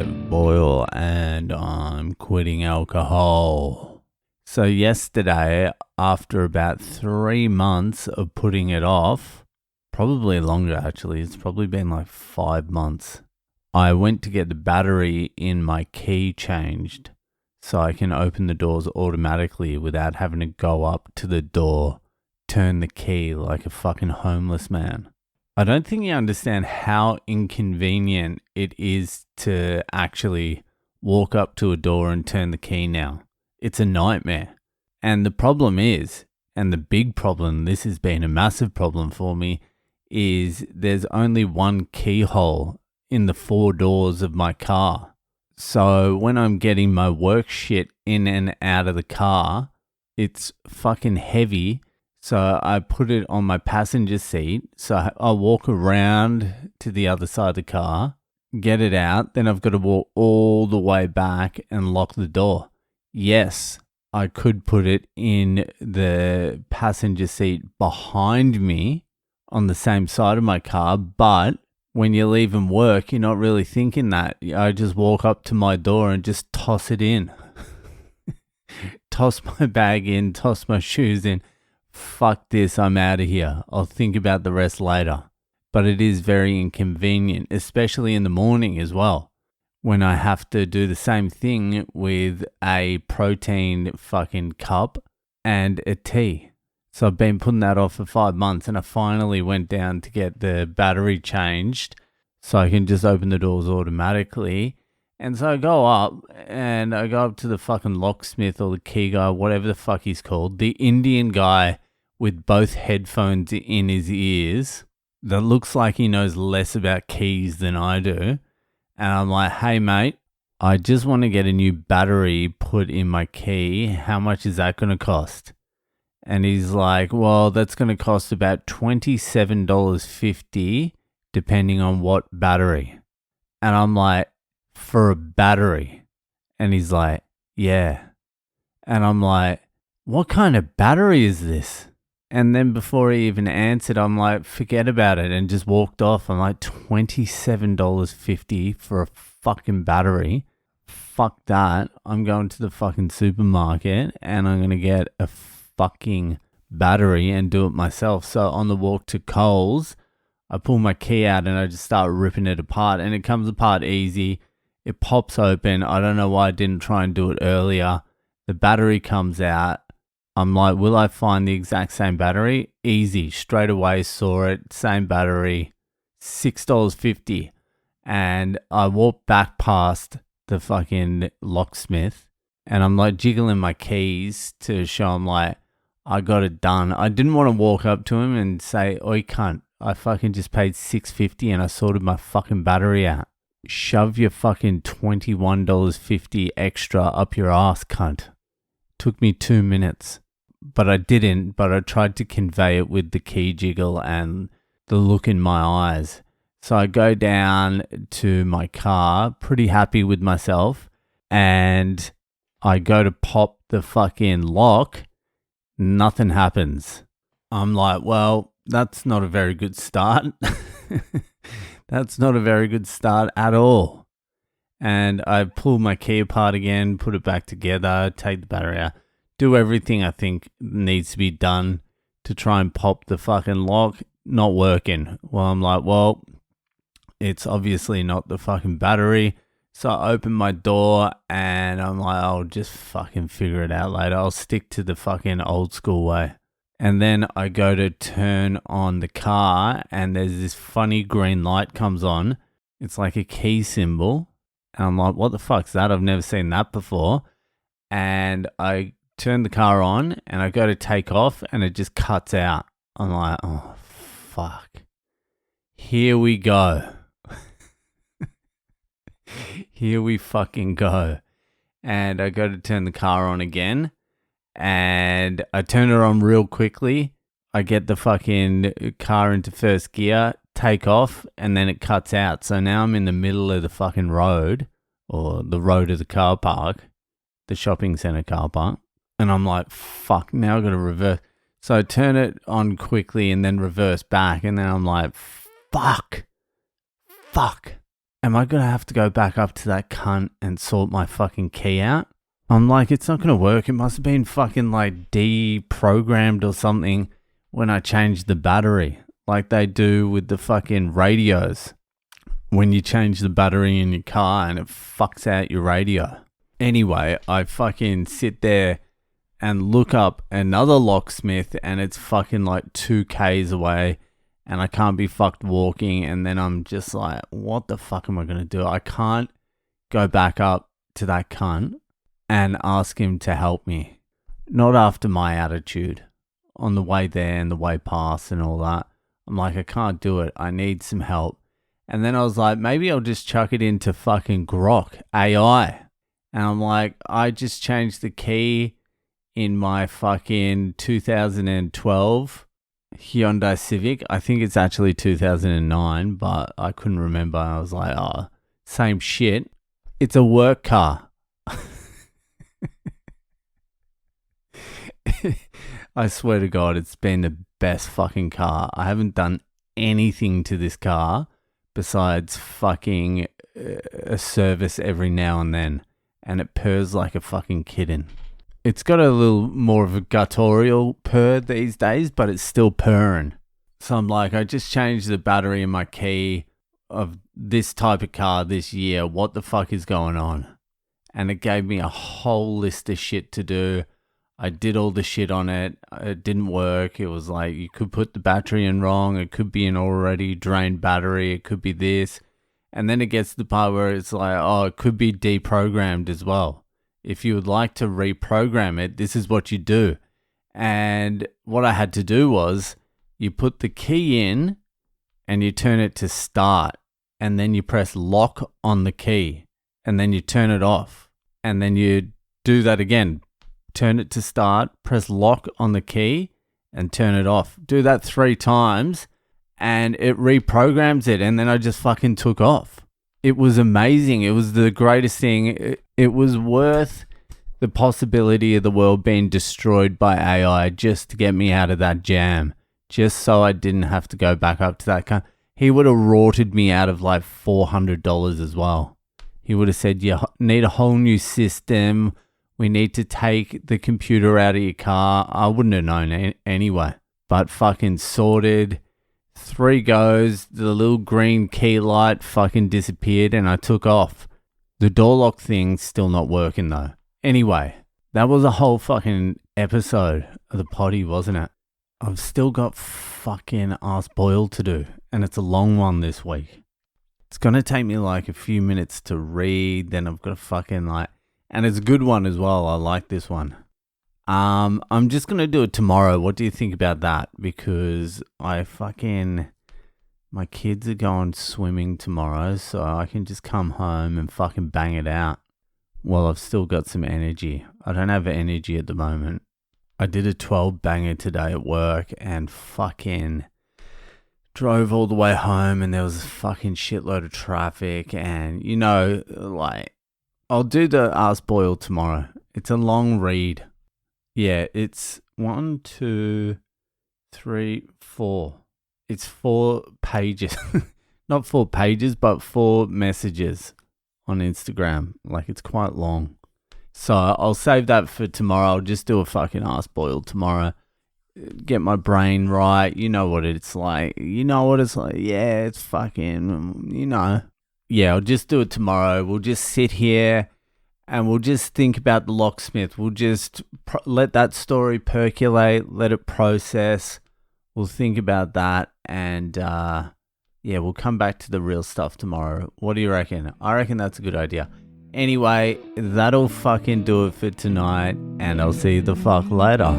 David Boyle, and I'm quitting alcohol. So yesterday, after about 3 months of putting it off, probably longer actually, it's probably been like 5 months, I went to get the battery in my key changed so I can open the doors automatically without having to go up to the door, turn the key like a fucking homeless man. I don't think you understand how inconvenient it is to actually walk up to a door and turn the key now. It's a nightmare. And the problem is, and the big problem, this has been a massive problem for me, is there's only one keyhole in the 4 doors of my car. So when I'm getting my work shit in and out of the car, it's fucking heavy. So I put it on my passenger seat. So I'll walk around to the other side of the car, get it out. Then I've got to walk all the way back and lock the door. Yes, I could put it in the passenger seat behind me on the same side of my car. But when you're leaving work, you're not really thinking that. I just walk up to my door and just toss it in. Toss my bag in, toss my shoes in. Fuck this, I'm out of here. I'll think about the rest later. But it is very inconvenient, especially in the morning as well, when I have to do the same thing with a protein fucking cup and a tea. So I've been putting that off for 5 months, and I finally went down to get the battery changed so I can just open the doors automatically. And so I go up to the fucking locksmith or the key guy, whatever the fuck he's called, the Indian guy with both headphones in his ears that looks like he knows less about keys than I do. And I'm like, hey mate, I just want to get a new battery put in my key. How much is that going to cost? And he's like, well, that's going to cost about $27.50 depending on what battery. And I'm like, for a battery? And he's like, yeah. And I'm like, what kind of battery is this? And then before he even answered, I'm like, forget about it, and just walked off. I'm like, $27.50 for a fucking battery? Fuck that. I'm going to the fucking supermarket and I'm going to get a fucking battery and do it myself. So on the walk to Coles, I pull my key out and I just start ripping it apart, and it comes apart easy. It pops open. I don't know why I didn't try and do it earlier. The battery comes out. I'm like, will I find the exact same battery? Easy. Straight away saw it. Same battery. $6.50. And I walked back past the fucking locksmith and I'm like jiggling my keys to show him like I got it done. I didn't want to walk up to him and say, oi cunt, I fucking just paid $6.50 and I sorted my fucking battery out. Shove your fucking $21.50 extra up your ass, cunt. Took me 2 minutes, but I didn't. But I tried to convey it with the key jiggle and the look in my eyes. So I go down to my car, pretty happy with myself, and I go to pop the fucking lock. Nothing happens. I'm like, well, that's not a very good start. That's not a very good start at all. And I pull my key apart again, put it back together, take the battery out, do everything I think needs to be done to try and pop the fucking lock. Not working. Well, I'm like, well, it's obviously not the fucking battery. So I open my door and I'm like, I'll just fucking figure it out later. I'll stick to the fucking old school way. And then I go to turn on the car and there's this funny green light comes on. It's like a key symbol. And I'm like, what the fuck's that? I've never seen that before. And I turn the car on and I go to take off and it just cuts out. I'm like, oh, fuck. Here we go. Here we fucking go. And I go to turn the car on again. And I turn it on real quickly. I get the fucking car into first gear, take off, and then it cuts out. So now I'm in the middle of the fucking road, or the road of the car park, the shopping centre car park. And I'm like, fuck, now I've got to reverse. So I turn it on quickly and then reverse back. And then I'm like, fuck. am I going to have to go back up to that cunt and sort my fucking key out? I'm like, it's not going to work. It must have been fucking like deprogrammed or something when I changed the battery, like they do with the fucking radios. When you change the battery in your car and it fucks out your radio. Anyway, I fucking sit there and look up another locksmith and it's fucking like 2 Ks away and I can't be fucked walking. And then I'm just like, what the fuck am I going to do? I can't go back up to that cunt and ask him to help me. Not after my attitude on the way there and the way past and all that. I'm like, I can't do it. I need some help. And then I was like, maybe I'll just chuck it into fucking Grok AI. And I'm like, I just changed the key in my fucking 2012 Hyundai Civic. I think it's actually 2009, but I couldn't remember. I was like, oh, same shit. It's a work car. I swear to God, it's been the best fucking car. I haven't done anything to this car besides fucking a service every now and then. And it purrs like a fucking kitten. It's got a little more of a guttural purr these days, but it's still purring. So I'm like, I just changed the battery in my key of this type of car this year. What the fuck is going on? And it gave me a whole list of shit to do. I did all the shit on it. It didn't work. It was like, you could put the battery in wrong. It could be an already drained battery. It could be this. And then it gets to the part where it's like, oh, it could be deprogrammed as well. If you would like to reprogram it, this is what you do. And what I had to do was, you put the key in and you turn it to start. And then you press lock on the key. And then you turn it off. And then you do that again. Turn it to start, press lock on the key, and turn it off. Do that 3 times, and it reprograms it, and then I just fucking took off. It was amazing. It was the greatest thing. It was worth the possibility of the world being destroyed by AI just to get me out of that jam, just so I didn't have to go back up to that car. He would have rorted me out of like $400 as well. He would have said, you need a whole new system. We need to take the computer out of your car. I wouldn't have known anyway. But fucking sorted. 3 goes. The little green key light fucking disappeared and I took off. The door lock thing's still not working though. Anyway, that was a whole fucking episode of the potty, wasn't it? I've still got fucking Ask Boyle to do. And it's a long one this week. It's going to take me like a few minutes to read. Then I've got to fucking like... And it's a good one as well. I like this one. I'm just going to do it tomorrow. What do you think about that? Because my kids are going swimming tomorrow, so I can just come home and fucking bang it out. Well, I've still got some energy. I don't have energy at the moment. I did a 12 banger today at work and fucking drove all the way home and there was a fucking shitload of traffic and, you know, like... I'll do the Ask Boyle tomorrow. It's a long read. Yeah, it's 1, 2, 3, 4. It's 4 pages. Not 4 pages, but 4 messages on Instagram. Like, it's quite long. So I'll save that for tomorrow. I'll just do a fucking Ask Boyle tomorrow. Get my brain right. You know what it's like. Yeah, it's fucking, you know. Yeah, I'll just do it tomorrow. We'll just sit here and we'll just think about the locksmith. We'll just let that story percolate, let it process. We'll think about that and, we'll come back to the real stuff tomorrow. What do you reckon? I reckon that's a good idea. Anyway, that'll fucking do it for tonight and I'll see you the fuck later.